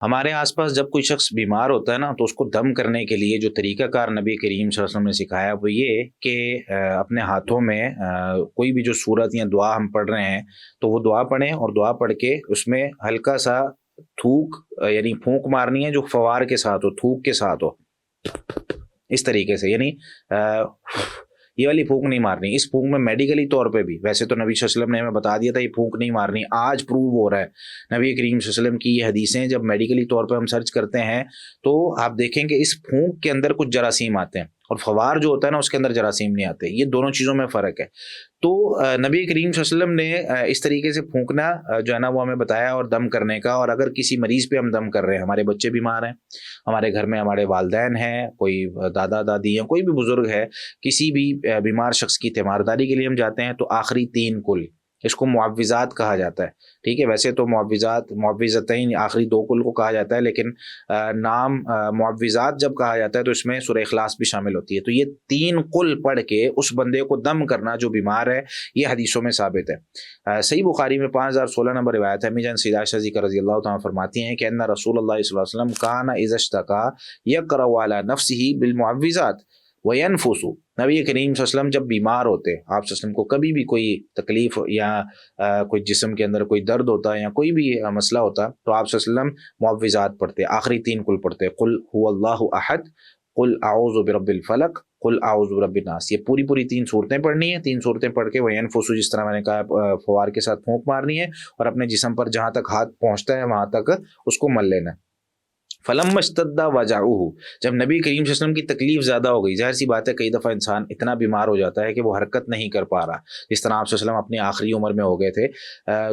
ہمارے آس پاس جب کوئی شخص بیمار ہوتا ہے نا، تو اس کو دم کرنے کے لیے جو طریقہ کار نبی کریم صلی اللہ علیہ وسلم نے سکھایا وہ یہ کہ اپنے ہاتھوں میں کوئی بھی جو صورت یا دعا ہم پڑھ رہے ہیں تو وہ دعا پڑھیں، اور دعا پڑھ کے اس میں ہلکا سا تھوک یعنی پھونک مارنی ہے جو فوار کے ساتھ ہو، تھوک کے ساتھ ہو، اس طریقے سے، یعنی یہ والی پھونک نہیں مارنی۔ اس پھونک میں میڈیکلی طور پہ بھی، ویسے تو نبی صلی اللہ علیہ وسلم نے ہمیں بتا دیا تھا یہ پھونک نہیں مارنی، آج پروو ہو رہا ہے نبی کریم صلی اللہ علیہ وسلم کی یہ حدیثیں جب میڈیکلی طور پہ ہم سرچ کرتے ہیں تو آپ دیکھیں کہ اس پھونک کے اندر کچھ جراثیم آتے ہیں، اور فوار جو ہوتا ہے نا اس کے اندر جراثیم نہیں آتے۔ یہ دونوں چیزوں میں فرق ہے۔ تو نبی کریم صلی اللہ علیہ وسلم نے اس طریقے سے پھونکنا جو ہے نا وہ ہمیں بتایا، اور دم کرنے کا۔ اور اگر کسی مریض پہ ہم دم کر رہے ہیں، ہمارے بچے بیمار ہیں، ہمارے گھر میں ہمارے والدین ہیں، کوئی دادا دادی ہیں، کوئی بھی بزرگ ہے، کسی بھی بیمار شخص کی تیمارداری کے لیے ہم جاتے ہیں، تو آخری 3 کل، اس کو معوذات کہا جاتا ہے، ٹھیک ہے۔ ویسے تو معوذتین آخری 2 کل کو کہا جاتا ہے، لیکن نام معوذات جب کہا جاتا ہے تو اس میں سورہ اخلاص بھی شامل ہوتی ہے۔ تو یہ 3 کل پڑھ کے اس بندے کو دم کرنا جو بیمار ہے، یہ حدیثوں میں ثابت ہے۔ صحیح بخاری میں 5016 نمبر روایت ہے، امی جان سیدہ عائشہ صدیقہ رضی اللہ تعالیٰ فرماتی ہیں کہ ان رسول اللہ صلی اللہ علیہ وسلم کان اذا اشتکا یقرأ علی نفسہ بالمعوذات وینفس۔ نبی کریم صلی اللہ علیہ وسلم جب بیمار ہوتے، آپ صلی اللہ علیہ وسلم کو کبھی بھی کوئی تکلیف یا کوئی جسم کے اندر کوئی درد ہوتا ہے یا کوئی بھی مسئلہ ہوتا، تو آپ صلی اللہ علیہ وسلم معوذات پڑھتے، آخری 3 کل پڑھتے، قل هو اللہ احد، قل اعوذ برب الفلق، قل اعوذ برب الناس۔ یہ پوری 3 صورتیں پڑھنی ہیں۔ 3 صورتیں پڑھ کے وینفس، جس طرح میں نے کہا فوار کے ساتھ پھونک مارنی ہے، اور اپنے جسم پر جہاں تک ہاتھ پہنچتا ہے وہاں تک اس کو مل لینا ہے۔ فلما اشتد وجعه، جب نبی کریم صلی اللہ علیہ وسلم کی تکلیف زیادہ ہو گئی، ظاہر سی بات ہے کئی دفعہ انسان اتنا بیمار ہو جاتا ہے کہ وہ حرکت نہیں کر پا رہا، جس طرح آپ صلی اللہ علیہ وسلم اپنی آخری عمر میں ہو گئے تھے،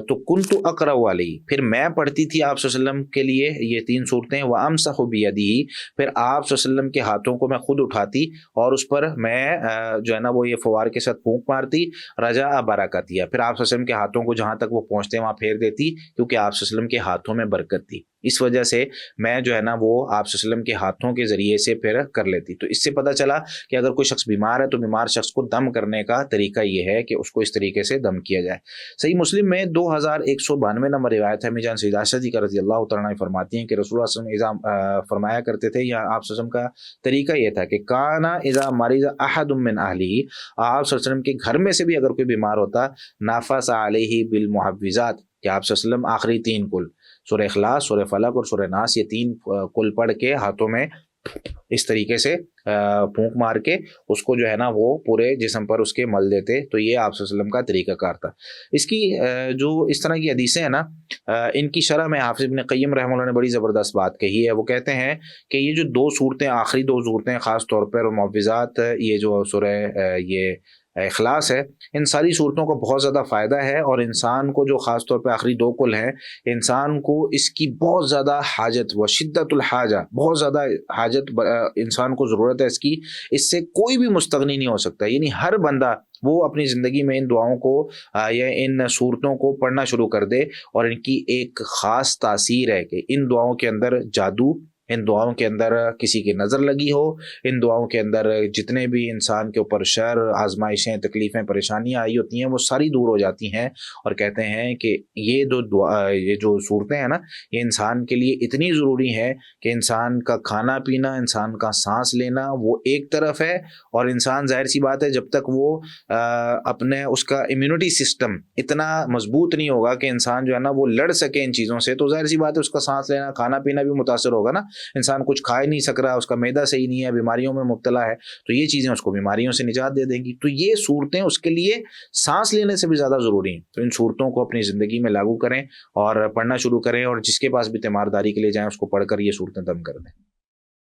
تو کنت اقرأ علیہ، پھر میں پڑھتی تھی آپ صلی اللہ علیہ وسلم کے لیے یہ 3 صورتیں، وامسح بیدہ، پھر آپ صلی اللہ علیہ وسلم کے ہاتھوں کو میں خود اٹھاتی اور اس پر میں جو ہے نا وہ یہ فوار کے ساتھ پھونک مارتی، رجاء برکتیہ، پھر آپ صلی اللہ علیہ وسلم کے ہاتھوں کو جہاں تک وہ پہنچتے وہاں پھیر دیتی، کیونکہ آپ صلی اللہ علیہ وسلم کے ہاتھوں میں برکت تھی، اس وجہ سے میں جو ہے نا وہ آپ صلی اللہ علیہ وسلم کے ہاتھوں کے ذریعے سے پھر کر لیتی۔ تو اس سے پتہ چلا کہ اگر کوئی شخص بیمار ہے تو بیمار شخص کو دم کرنے کا طریقہ یہ ہے کہ اس کو اس طریقے سے دم کیا جائے۔ صحیح مسلم میں 2192 نمبر روایت ہے، امی جان سیدہ عائشہ صدیقہ رضی اللہ تعالیٰ عنہ فرماتی ہیں کہ رسول اللہ صلی اللہ علیہ وسلم فرمایا کرتے تھے، یا آپ صلی اللہ علیہ وسلم کا طریقہ یہ تھا کہ کانا اذا مریض احد من اہلہ، آپ صلی اللہ علیہ وسلم کے گھر میں سے بھی اگر کوئی بیمار ہوتا، نافس علیہ بالمعوذات، کہ آپ صلی اللہ علیہ وسلم آخری 3 کل، سورہ اخلاص، سورہ فلق اور سورہ ناس، یہ 3 کل پڑھ کے ہاتھوں میں اس طریقے سے پھونک مار کے اس کو جو ہے نا وہ پورے جسم پر اس کے مل دیتے۔ تو یہ آپ صلی اللہ علیہ وسلم کا طریقہ کار تھا۔ اس کی جو اس طرح کی حدیثیں ہیں نا، ان کی شرح میں حافظ ابن قیم رحمہ اللہ نے بڑی زبردست بات کہی ہے۔ وہ کہتے ہیں کہ یہ جو 2 صورتیں، آخری 2 صورتیں خاص طور پر، معوذات، یہ جو سورہ یہ اخلاص ہے، ان ساری صورتوں کا بہت زیادہ فائدہ ہے، اور انسان کو جو خاص طور پہ آخری 2 کل ہیں، انسان کو اس کی بہت زیادہ حاجت، و شدت الحاجہ، بہت زیادہ حاجت انسان کو ضرورت ہے اس کی، اس سے کوئی بھی مستغنی نہیں ہو سکتا۔ یعنی ہر بندہ وہ اپنی زندگی میں ان دعاؤں کو یا ان صورتوں کو پڑھنا شروع کر دے، اور ان کی ایک خاص تاثیر ہے کہ ان دعاؤں کے اندر جادو، ان دعاؤں کے اندر کسی کی نظر لگی ہو، ان دعاؤں کے اندر جتنے بھی انسان کے اوپر شر، آزمائشیں، تکلیفیں، پریشانیاں آئی ہوتی ہیں، وہ ساری دور ہو جاتی ہیں۔ اور کہتے ہیں کہ یہ جو صورتیں ہیں نا، یہ انسان کے لیے اتنی ضروری ہیں کہ انسان کا کھانا پینا، انسان کا سانس لینا وہ ایک طرف ہے، اور انسان ظاہر سی بات ہے جب تک وہ اپنے اس کا امیونٹی سسٹم اتنا مضبوط نہیں ہوگا کہ انسان جو ہے نا وہ لڑ سکے ان چیزوں سے، تو ظاہر سی بات ہے اس کا سانس لینا، کھانا پینا بھی متاثر ہوگا نا۔ انسان کچھ کھا ہی نہیں سک رہا، اس کا معدہ صحیح نہیں ہے، بیماریوں میں مبتلا ہے، تو یہ چیزیں اس کو بیماریوں سے نجات دے دیں گی۔ تو یہ صورتیں اس کے لیے سانس لینے سے بھی زیادہ ضروری ہیں۔ تو ان صورتوں کو اپنی زندگی میں لاگو کریں اور پڑھنا شروع کریں، اور جس کے پاس بھی تیمارداری کے لیے جائیں اس کو پڑھ کر یہ صورتیں دم کر دیں۔